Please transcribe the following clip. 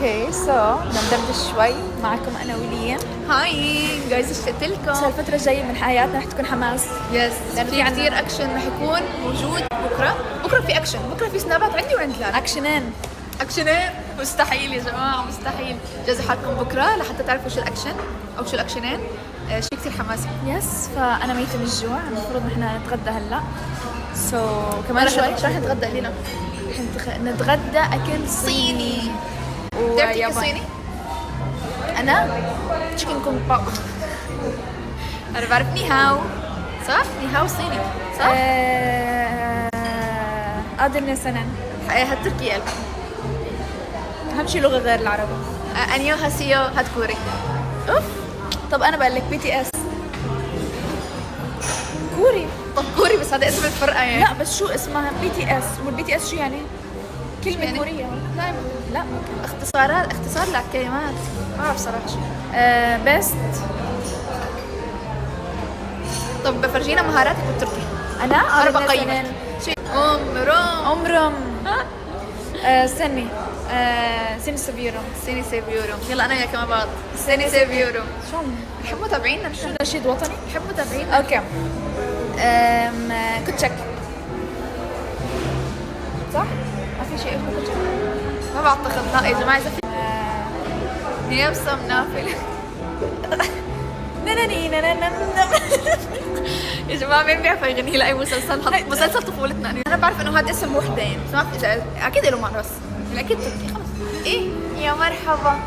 اوكي بدنا ندردش شوي معكم انا وليم. هاي جايز، اشتقت لكم. الفترة الجاية من حياتنا رح تكون حماس. يس، لأنه في في عنا- كثير اكشن رح يكون موجود بكره في اكشن، بكره في سنابات عندي وعند لارا. اكشنين. اكشنين مستحيل يا جماعه، مستحيل. جهزوا حالكم بكره لحتى تعرفوا شو الاكشن او شو الاكشنين. شيء كثير حماسي. يس، فانا ميتة من الجوع، المفروض نحن نتغدى هلا. كمان شوي شو رح نتغدى لينا؟ نتغدى اكل صيني بتعرفي كيف وياباني. صيني؟ انا تشيكن كونغ باو. انا بعرف ني هاو، صح؟ ني هاو صيني، صح؟ قادر نسنن. هاد تركي قلب. اهم شي لغة غير العربي. انيو هاسيو هاد كوري. اوف. طب انا بقول لك BTS كوري. طب كوري بس هذا اسم الفرقه يعني. لا بس شو اسمها BTS، والBTS شو يعني؟ كلمة يعني؟ كورية ولا؟ لا اختصار لكلمات. ما بعرف صراحه شو. بيست. طب فرجينا مهاراتك بالتركي. انا بقيمك. شيء عمرهم استني. سيني سبيرو. سيني سيفيورو. يلا انا وياك مع بعض. سيني سيفيورو. شو نحب متابعينا، شو نشيد وطني؟ نحب متابعينا. اوكي. كوتشك. صح؟ ما في شيء اسمه كوتشك. ما بعتقد. لا يا جماعه، اذا في نيابسه منافل. يا جماعه مين بيعرف يغني لاي مسلسل؟ مسلسل طفولتنا. انا بعرف انه هذا اسم وحده يعني، بس ما في اكيد له معنى، بس يعني اكيد تركي. خلص. ايه يا مرحبا.